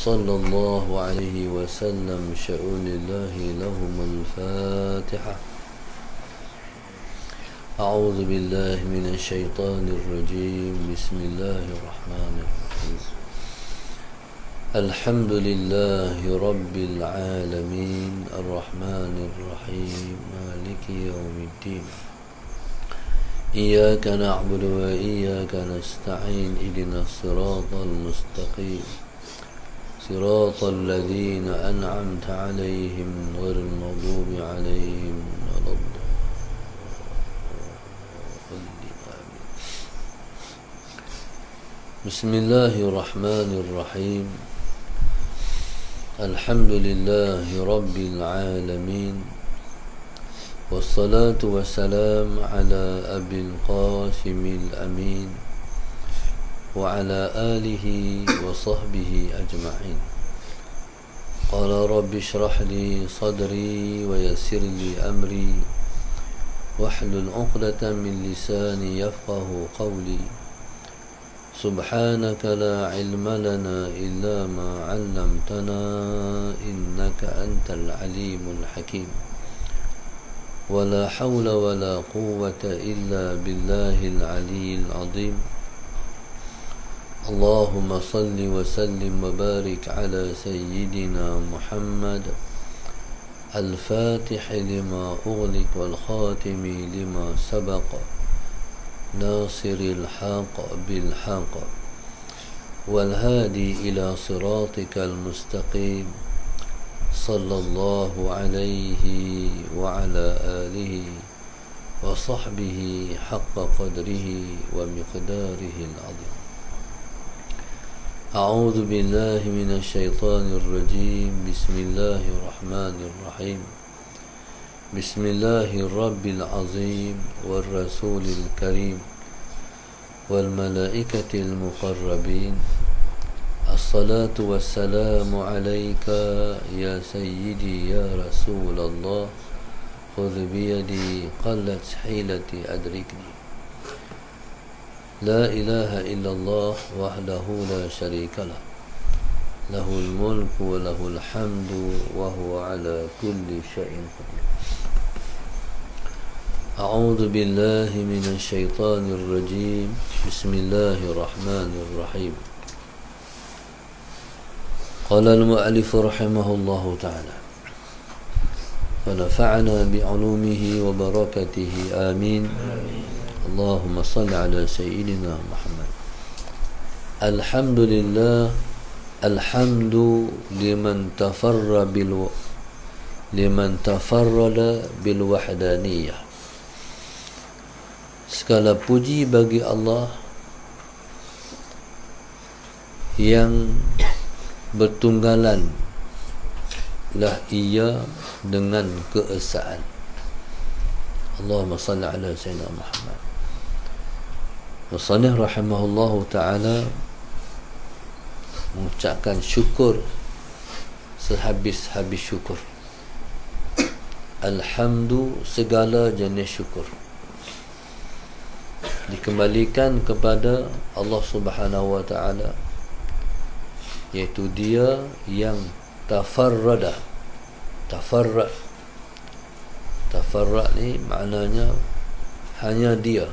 صلى الله عليه وسلم شؤون الله لهم الفاتحة. أعوذ بالله من الشيطان الرجيم. بسم الله الرحمن الرحيم. الحمد لله رب العالمين الرحمن الرحيم مالك يوم الدين. إياك نعبد وإياك نستعين. اهدنا الصراط المستقيم صراط الذين أنعمت عليهم غير المغضوب عليهم ولا الضالين. بسم الله الرحمن الرحيم. الحمد لله رب العالمين والصلاة والسلام على أبي القاسم الأمين وعلى آله وصحبه أجمعين. قال رب اشرح لي صدري ويسر لي أمري واحلل عقدة من لساني يفقه قولي. سبحانك لا علم لنا إلا ما علمتنا إنك أنت العليم الحكيم. ولا حول ولا قوة إلا بالله العلي العظيم. اللهم صل وسلم وبارك على سيدنا محمد الفاتح لما أغلق والخاتم لما سبق ناصر الحق بالحق والهادي إلى صراطك المستقيم صلى الله عليه وعلى آله وصحبه حق قدره ومقداره العظيم. أعوذ بالله من الشيطان الرجيم. بسم الله الرحمن الرحيم. بسم الله الرب العظيم والرسول الكريم والملائكة المقربين. الصلاة والسلام عليك يا سيدي يا رسول الله. خذ بيدي قلت حيلتي أدركني. لا إله إلا الله وحده لا شريك له له الملك وله الحمد وهو على كل شيء قدير. أعوذ بالله من الشيطان الرجيم. بسم الله الرحمن الرحيم. قال المؤلف رحمه الله تعالى ونفعنا بعلومه وبركاته آمين. اللهم صل على سيدنا محمد. الحمد لله. الحمد لمن تفرد بالوحدانية. Segala puji bagi Allah yang bertunggalan lah ia dengan keesaan. Allahumma salli ala sayyidina Muhammad. Musannif rahimahullahu ta'ala mengucapkan syukur sehabis-habis syukur. Alhamdu, segala jenis syukur dikembalikan kepada Allah Subhanahu wa ta'ala, iaitu Dia yang tafarrad ni maknanya hanya Dia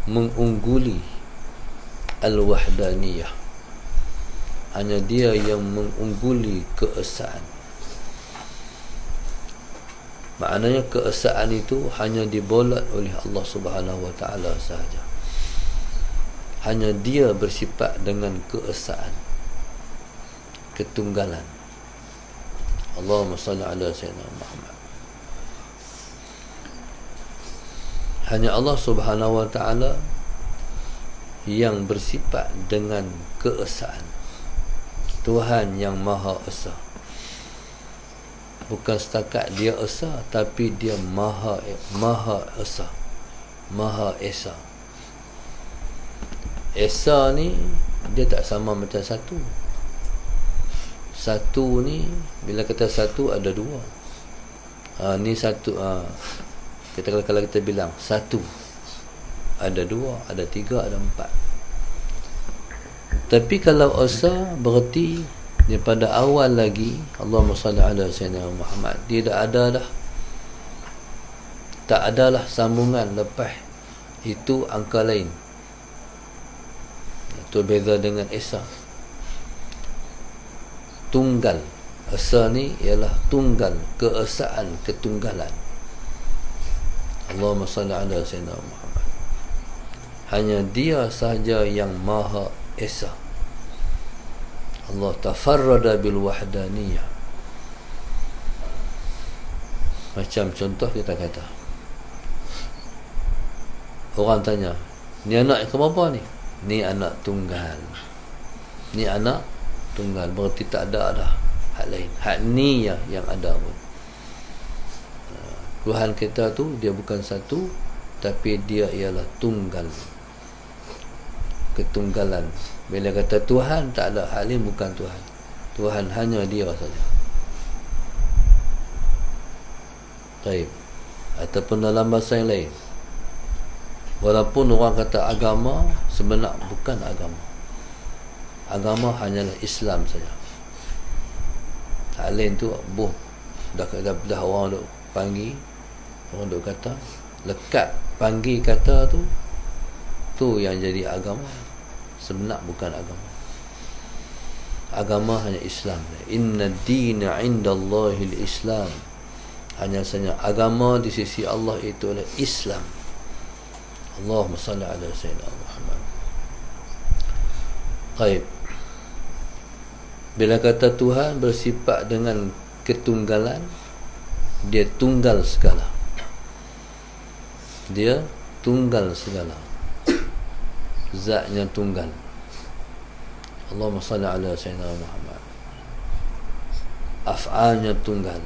mengungguli al-wahdaniyah, hanya Dia yang mengungguli keesaan. Maknanya keesaan itu hanya dibolak oleh Allah Subhanahu wa ta'ala sahaja. Hanya Dia bersifat dengan keesaan, ketunggalan. Allahumma salli ala sayyidina Muhammad. Hanya Allah Subhanahu wa ta'ala yang bersifat dengan keesaan. Tuhan yang Maha Esa. Bukan setakat Dia Esa, tapi Dia Maha Esa, Maha Esa. Esa ni dia tak sama macam satu. Satu ni bila kata satu ada dua. Ni satu. Kalau kita bilang satu, ada dua, ada tiga, ada empat. Tapi kalau asa berarti daripada awal lagi, Allahumma salli ala sayyidina Muhammad, tidak ada dah, tak adalah sambungan lepas itu angka lain. Itu beza dengan esa. Tunggal. Esa ni ialah tunggal, keesaan, ketunggalan. Allahumma salli ala sayyidina Muhammad. Hanya dia sahaja yang maha esa. Allah tafarrada bil wahdaniyah. Macam contoh kita kata, orang tanya, ni anak ke berapa ni? Ni anak tunggal. Ni anak tunggal, berarti tak ada dah hak lain. Hak ni yang ada pun. Tuhan kita tu dia bukan satu, tapi dia ialah tunggal, ketunggalan. Bila kata Tuhan, tak ada hal lain bukan Tuhan. Tuhan hanya dia saja. Baik. Ataupun dalam bahasa yang lain, walaupun orang kata agama, sebenar bukan agama. Agama hanyalah Islam saja. Hal lain tu dah orang duk panggil, orang duk kata, lekat panggil kata tu yang jadi agama. Sebenar bukan agama. Agama hanya Islam. Inna dina indallahil Islam. Hanya saja agama di sisi Allah itu adalah Islam. Allahumma salli ala sayyidina Muhammad. Baik. Bila kata Tuhan bersifat dengan ketunggalan, dia tunggal segala. Dia tunggal segala. Zatnya tunggal. Allahumma salli ala sayyidina Muhammad. Af'alnya tunggal.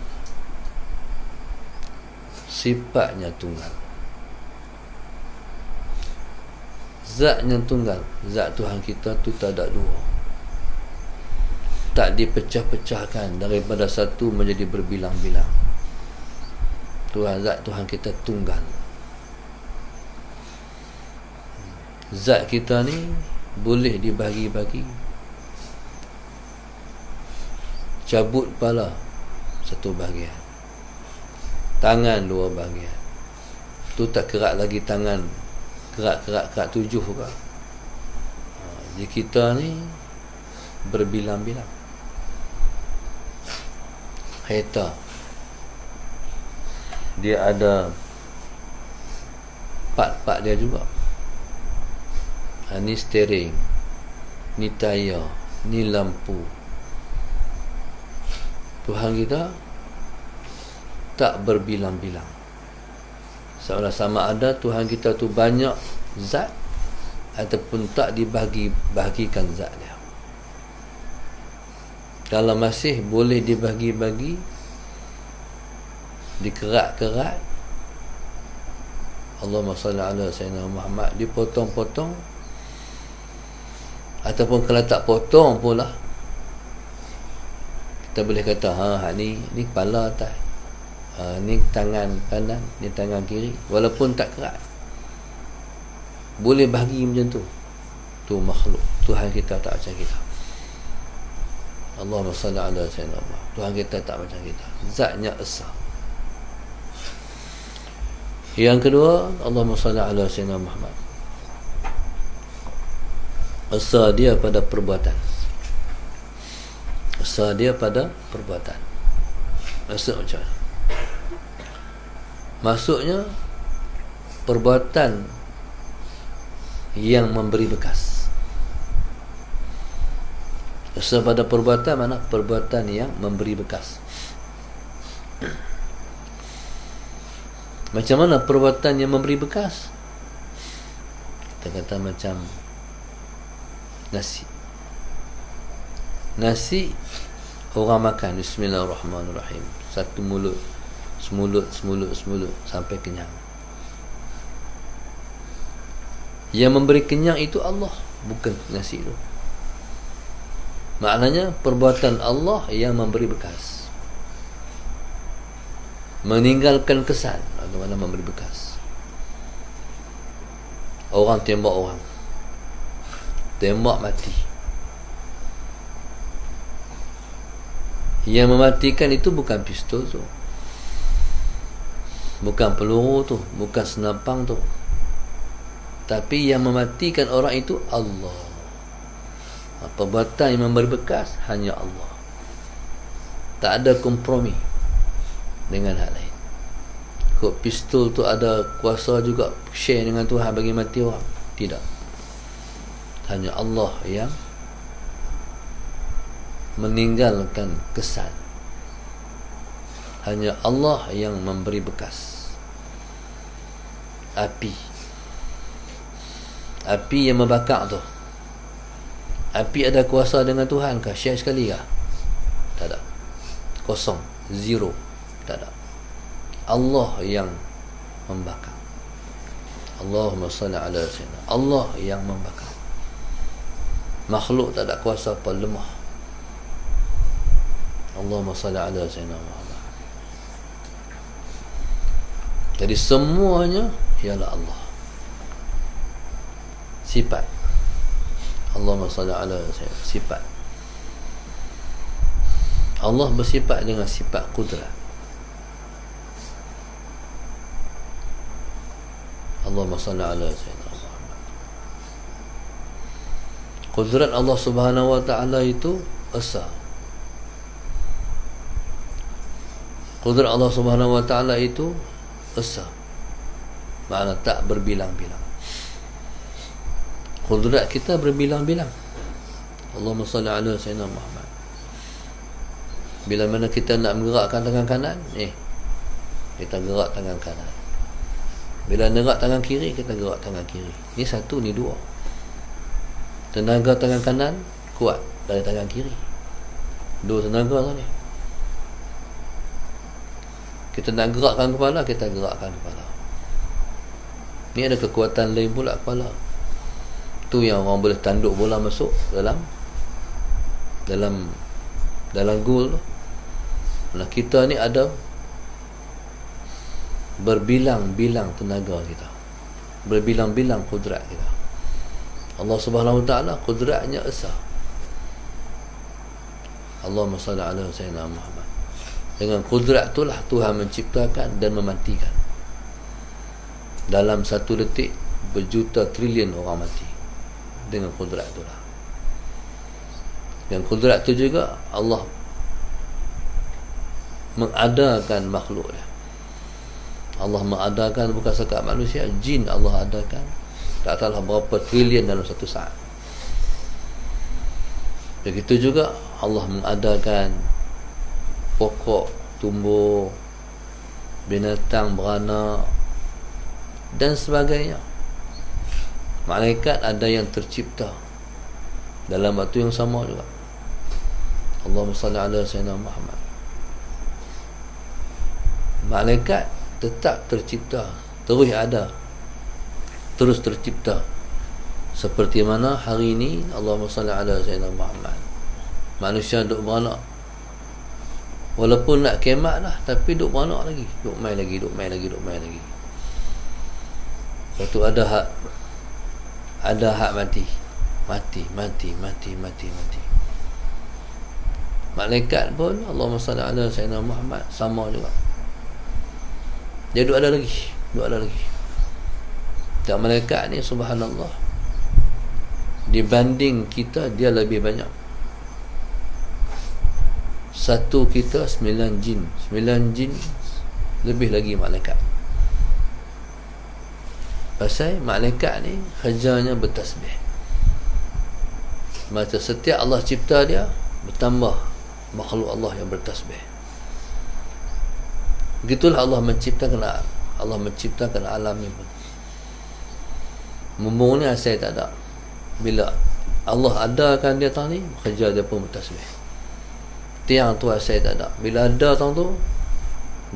Sifatnya tunggal. Zatnya tunggal. Zat Tuhan kita tu tak ada dua. Tak dipecah-pecahkan daripada satu menjadi berbilang-bilang. Zat Tuhan kita tunggal. Zat kita ni boleh dibagi-bagi. Cabut kepala satu bahagian, tangan dua bahagian. Tu tak kerak lagi tangan, kerak tujuh ke. Jadi kita ni berbilang-bilang. Kereta dia ada part-part dia juga. Ni steering, ni tayar, ni lampu. Tuhan kita tak berbilang-bilang. Sama ada Tuhan kita tu banyak zat ataupun tak dibagi-bagikan zat dia. Kalau masih boleh dibagi-bagi, dikerak-kerak, Allahumma salli ala sayyidina Muhammad, dipotong-potong, ataupun kalau tak potong pula, kita boleh kata ni kepala atas, ni tangan kanan, ni tangan kiri, walaupun tak kerat, boleh bahagi macam tu. Tu makhluk. Tuhan kita tak macam kita. Allahumma salli ala sayyidina Muhammad. Tuhan kita tak macam kita. Zatnya esa. Yang kedua, Allahumma salli ala sayyidina Muhammad. Esa dia pada perbuatan. Esa dia pada perbuatan. Maksud macam mana? Maksudnya perbuatan yang memberi bekas. Esa pada perbuatan mana? Perbuatan yang memberi bekas. Macam mana perbuatan yang memberi bekas? Kita kata macam nasi. Nasi orang makan bismillahirrahmanirrahim, satu mulut, semulut sampai kenyang. Yang memberi kenyang itu Allah, bukan nasi itu. Maknanya perbuatan Allah yang memberi bekas, meninggalkan kesan. Bagaimana memberi bekas? Orang tembak orang, tembak mati, Yang mematikan itu bukan pistol tu, bukan peluru tu, bukan senapang tu, tapi yang mematikan orang itu Allah. Perbuatan yang memberi bekas hanya Allah. Tak ada kompromi dengan hal lain. Kok pistol tu ada kuasa juga share dengan Tuhan bagi mati orang? Tidak. Hanya Allah yang meninggalkan kesan. Hanya Allah yang memberi bekas. Api yang membakar tu, api ada kuasa dengan Tuhan kah? Share sekali kah? Tak ada. Kosong, zero, tak ada. Allah yang membakar. Allahumma salli ala sayyidina. Allah yang membakar. Makhluk tak ada kuasa apa, lemah. Allahumma salli ala sayyidina Muhammad. Jadi semuanya ialah Allah. Sifat. Allahumma salli ala sayyidina. Sifat. Allah bersifat dengan sifat kudrat. Allahumma salli ala sayyidina Muhammad. Kudrat Allah Subhanahu wa ta'ala itu esa. Kudrat Allah Subhanahu wa ta'ala itu esa, makna tak berbilang-bilang. Kudrat kita berbilang-bilang. Allahumma salli ala sayyidina Muhammad. Bila mana kita nak menggerakkan tangan kanan, kita gerak tangan kanan. Bila nak gerak tangan kiri, kita gerak tangan kiri. Ni satu, ni dua. Tenaga tangan kanan kuat dari tangan kiri. Dua tenaga tu ni. Kita nak gerakkan kepala, kita gerakkan kepala. Ni ada kekuatan lain pula kepala. Tu yang orang boleh tanduk bola masuk dalam gol tu. Nah, kita ni ada berbilang-bilang tenaga kita, berbilang-bilang kudrat kita. Allah Subhanahu wa ta'ala kudratnya esa. Allahumma salli ala sayyidina Muhammad. Dengan kudrat itulah Tuhan menciptakan dan mematikan. Dalam satu detik berjuta trilion orang mati. Dengan kudrat itulah. Dan kudrat itu juga Allah mengadakan makhluk dia. Allah mengadakan bukan sekat manusia, jin Allah adakan. Tak tahulah berapa trilion dalam satu saat. Begitu juga Allah mengadakan pokok tumbuh, binatang beranak dan sebagainya. Malaikat ada yang tercipta dalam waktu yang sama juga. Allahumma salli ala sayyidina Muhammad. Malaikat tetap tercipta, terus ada, terus tercipta. Seperti mana hari ini Allahumma salli ala sayyidina Muhammad, manusia duk beranak. Walaupun nak kemat dah, tapi duk beranak lagi, duk main lagi. Lepas tu ada hak mati. Malaikat pun Allahumma salli ala sayyidina Muhammad sama juga. Dia duk ada lagi. Dan malaikat ni subhanallah, dibanding kita dia lebih banyak. Satu kita 9 jin lebih lagi malaikat. Pasal malaikat ni kerjanya bertasbih. Macam setiap Allah cipta dia, bertambah makhluk Allah yang bertasbih. Begitulah Allah menciptakan alam ni pun. Mumpung ni asal tak ada. Bila Allah adakan dia tahun ni, kerja dia pun bertasbih. Tiang tu asal tak ada. Bila ada tahun tu,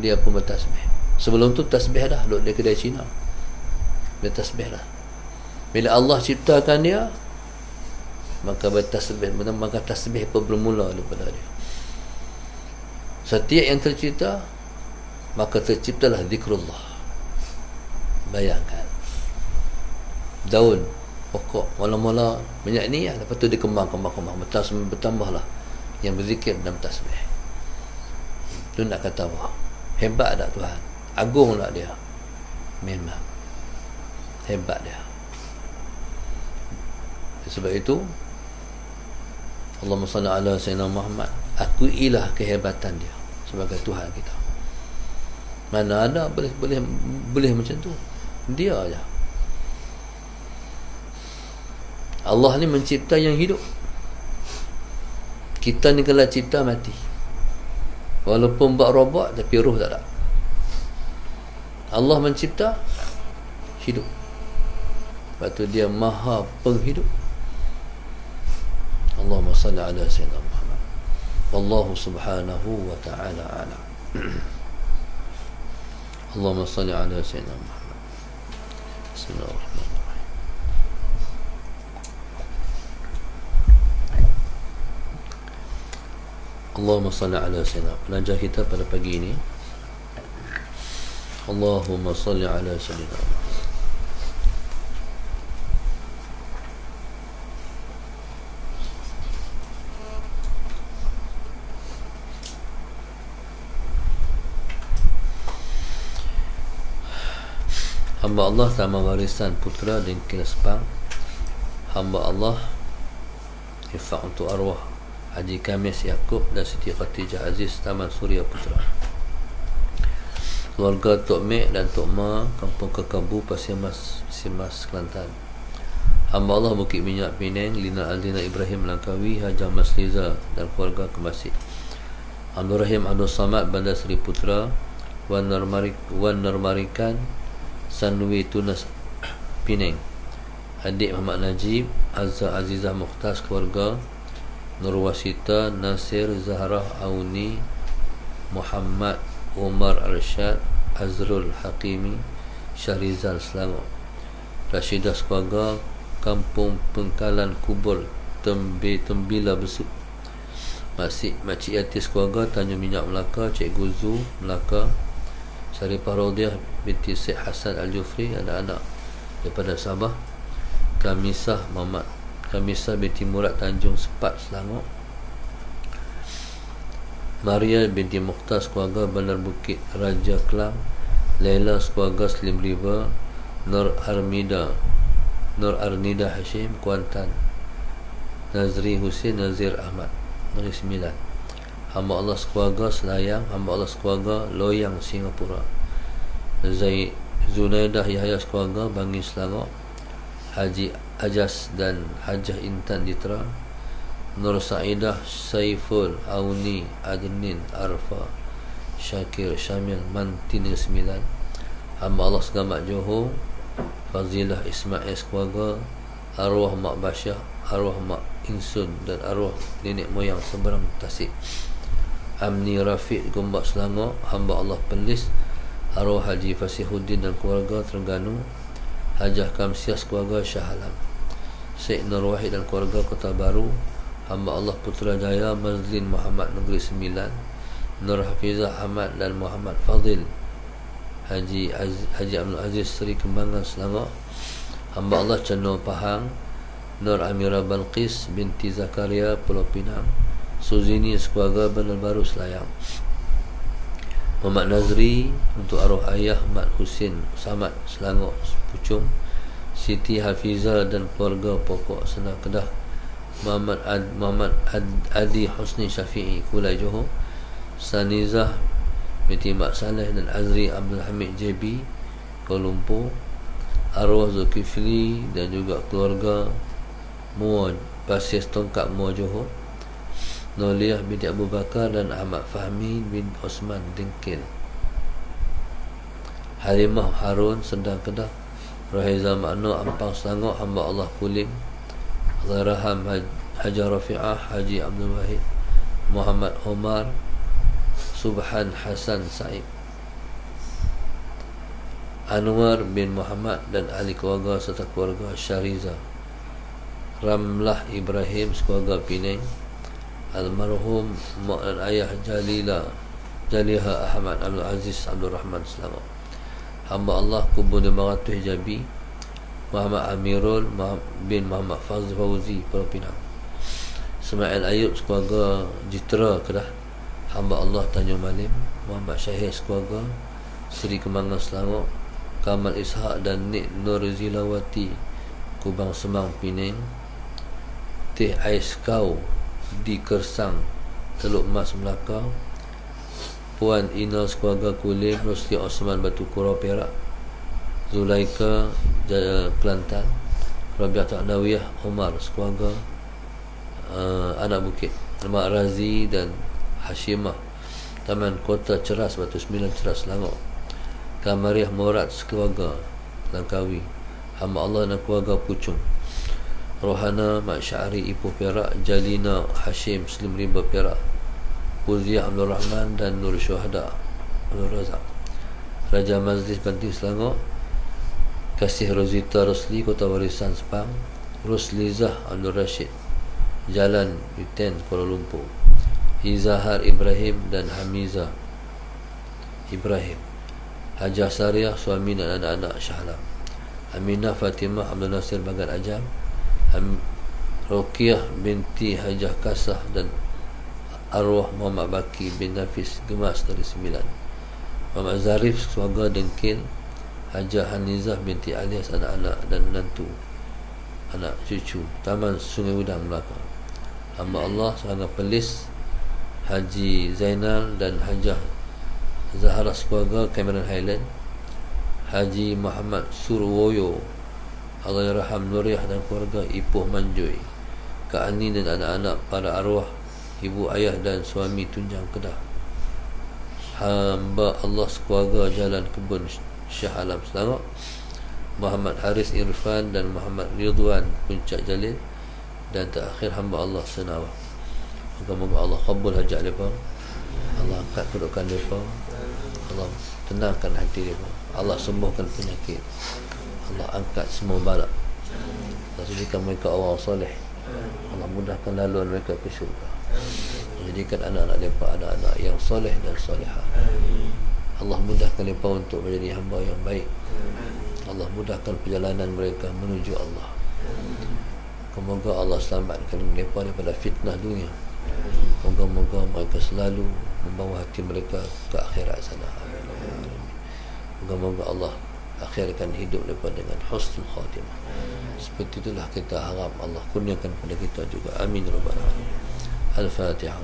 dia pun bertasbih. Sebelum tu tasbih dah, duduk dia kedai Cina, dia tasbih dah. Bila Allah ciptakan dia, maka bertasbih, maka tasbih pun bermula daripada dia. Setiap yang tercipta, maka terciptalah zikrullah. Bayangkan daun pokok mula-mula banyak ni, lepas tu dia kembang bertambahlah yang berzikir dan tasbih. Tu nak kata apa? Hebat tak Tuhan? Agung tak dia? Memang hebat dia. Sebab itu Allahumma salli ala sayyidina Muhammad, akuilah kehebatan dia sebagai Tuhan kita. Mana ada boleh macam tu? Dia aja. Allah ni mencipta yang hidup. Kita ni kalau cipta mati. Walaupun buat robot tapi ruh tak ada. Allah mencipta hidup. Sebab tu dia maha penghidup. Allahumma salli ala sayyidina Muhammad. Wallahu subhanahu wa ta'ala a'lam. Allahumma salli ala sayyidina Muhammad. Bismillahirrahmanirrahim. Allahumma salli ala sayyidina. Belajar kita pada pagi ini, Allahumma salli ala sayyidina Muhammad. Hamba Allah sama warisan putra dan kilespang. Hamba Allah infak untuk arwah Haji Kamis Yaakob dan Siti Khatijah Aziz Taman Suria Putra, keluarga Tok Mek dan Tok Ma, Kampung Kekabu, Pasir Mas Kelantan. Hamba Allah Bukit Minyak Penang, Lina Aldina Ibrahim Langkawi, Hajar Mas Liza dan keluarga Kemasik. Abdul Rahim Abdul Samad Bandar Seri Putra, Wan Normarikan Sanwi Tunas Penang. Adik Muhammad Najib Azza Azizah Mukhtas, keluarga Nurwasita Nasir Zahrah Auni Muhammad Umar Arsyad Azrul Hakimi Syahrizal Selangor. Rashidah keluarga Kampung Pengkalan Kubur Tembila Besuk. Makcik Yatis keluarga Tanjung Minyak Melaka, Cikgu Zu Melaka. Syarifah Rodiah binti Syed Hassan Al-Jufri, anak-anak daripada Sabah. Kamisah binti Murad Tanjung Sepat Selangor. Maria binti Mukhtar keluarga Bandar Bukit Raja Kelang. Laila keluarga Slim River. Nur Arnida Hashim Kuantan. Nazri Hussein Nazir Ahmad Negeri Sembilan. Hamba Allah keluarga Selayang. Hamba Allah keluarga Loyang Singapura. Zunaidah Yahya keluarga Bangi Selangor. Haji Ajas dan Hajah Intan Ditra. Nur Saidah Saiful Auni Adnin Arfa Syakir Syamil Manti Negeri Sembilan. Hamba Allah Segamat Johor Fazilah Ismail keluarga, arwah Mak Basyah, arwah Mak Insun dan arwah nenek moyang seberang Tasik. Amni Rafiq Gombak Selangor. Hamba Allah Perlis, arwah Haji Fasihuddin dan keluarga Terengganu. Hajah Kamsias keluarga Shah Alam. Syed Nur Wahid dan keluarga Kota Baru. Hamba Allah Putrajaya Mazlin Muhammad Negeri Sembilan. Nur Hafizah Ahmad dan Muhammad Fadil. Haji Abdul Aziz Seri Kembangan Selangor. Hamba Allah Cendol Pahang. Nur Amira Balqis binti Zakaria Pulau Pinang. Suzini sekeluarga Bandar Baru Selayang. Muhammad Nazri untuk arwah ayah Mat Husin Samad Selangor Puchong. Siti Hafizah dan keluarga pokok Senang Kedah. Muhammad Adi Husni Syafi'i Kulai Johor. Sanizah binti Mak Saleh dan Azri Abdul Hamid JB Kuala Lumpur. Arwah Zulkifli dan juga keluarga Muar Pasir Tongkap Muar Johor. Noliah binti Abu Bakar dan Ahmad Fahmi bin Osman Dengkil. Halimah Harun Sendang Kedah. Rahiza Makno Ampang Selangor. Hamba Allah Kulim. Zairaham Haji Rafi'ah Haji Abdul Wahid. Muhammad Omar Subhan Hasan Saib. Anwar bin Muhammad dan ahli keluarga serta keluarga Syariza. Ramlah Ibrahim keluarga Penang. Almarhum mak dan ayah Jaliha Ahmad Abdul Aziz Abdul Rahman Selangor. Hamba Allah Kubur 500 Jabi. Muhammad Amirul bin Muhammad Fauzi Pulau Pinang. Ismail Ayub keluarga Jitra Kedah. hamba Allah Tanjung Malim, Muhammad Syahir sekeluarga, Seri Kembangan Selangor, Kamal Ishak dan Nik Nur Zilawati Kubang Semang Penang, Teh Ais Kau di Kersang Teluk Mas Melaka, Puan Ina sekeluarga Kulim, Rosli Osman Batu Kura Perak, Zulaika Kelantan, Rabiah Ta'nawiyah Omar sekeluarga Anak Bukit, Mak Razi dan Hashimah Taman Kota Ceras Batu 9 Ceras Selangor, Kamariah Murad sekeluarga Langkawi, hamba Allah dan keluarga Pucung, Rohana Mak Syahri Ipoh Perak, Jalina Hashim Slim Rimba Perak, Puziah Abdul Rahman dan Nur Syuhada Abdul Razak, Raja Majlis Banting Selangor, Kasih Rozita Rosli Kota Warisan Sepang, Roslizah Abdul Rashid Jalan Uten Kuala Lumpur, Izahar Ibrahim dan Hamiza Ibrahim, Hajah Sariah suami dan anak-anak Syahlam, Aminah Fatimah Abdul Nasir Bagan Ajam, Rokiah binti Hajah Kasah dan arwah Muhammad Baki bin Nafis Gemas dari 9, Muhammad Zarif keluarga Dengkil, Hajah Hanizah binti Alias anak-anak dan menantu anak cucu, Taman Sungai Udang Melaka, hamba Allah Serangga Pelis, Haji Zainal dan Hajah Zahra sekeluarga Cameron Highland, Haji Muhammad Surwoyo Allahyarham Nuriyah dan keluarga Ipoh Manjoy, Kak Ani dan anak-anak para arwah ibu ayah dan suami Tunjang Kedah, hamba Allah sekeluarga Jalan Kebun Shah Alam Selangor, Muhammad Haris Irfan dan Muhammad Ridwan Puncak Jalil, dan terakhir hamba Allah Senawah. Moga-moga Allah kabul hajat mereka, Allah angkat kedudukan mereka, Allah tenangkan hati mereka, Allah sembuhkan penyakit, Allah angkat semua bala, Allah jadikan mereka orang soleh, Allah mudahkan laluan mereka ke syurga, jadikan anak-anak mereka anak-anak yang soleh dan solehah, Allah mudahkan mereka untuk menjadi hamba yang baik, Allah mudahkan perjalanan mereka menuju Allah. Semoga Allah selamatkan mereka daripada fitnah dunia. Moga-moga mereka selalu membawa hati mereka ke akhirat sana. Moga-moga Allah akhirkan hidup mereka dengan husnul khatimah. Seperti itulah kita harap Allah kurniakan kepada kita juga. Amin rabbal alamin. Al-Fatihah.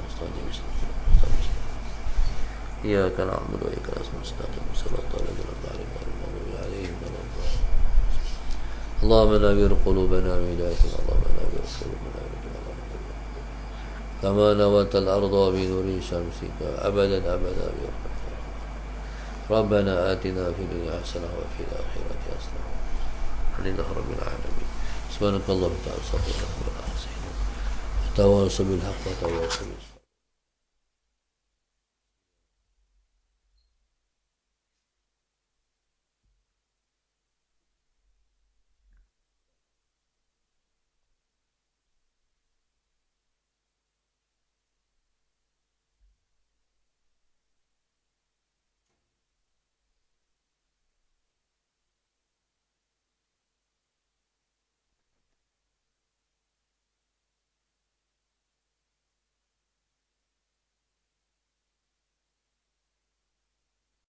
Iyyaka na'budu wa iyyaka nasta'in. Shiratal ladzina an'amta alaihim ghairil maghdubi. Allahumma nawwir qulubana bi hidayatik. Allahumma nawwir qulubana bi hidayatik. Kama nawwata al-ardha bi nuri shamsika abadan abada bi rahmatika. Rabbana atina fid dunya hasanah wa fil akhirati hasanah. Alhamdulillahi rabbil alamin. Subhanakallahumma wa bihamdika astaghfiruka wa atubu ilaik. Tawassul bil haqq wa tawassul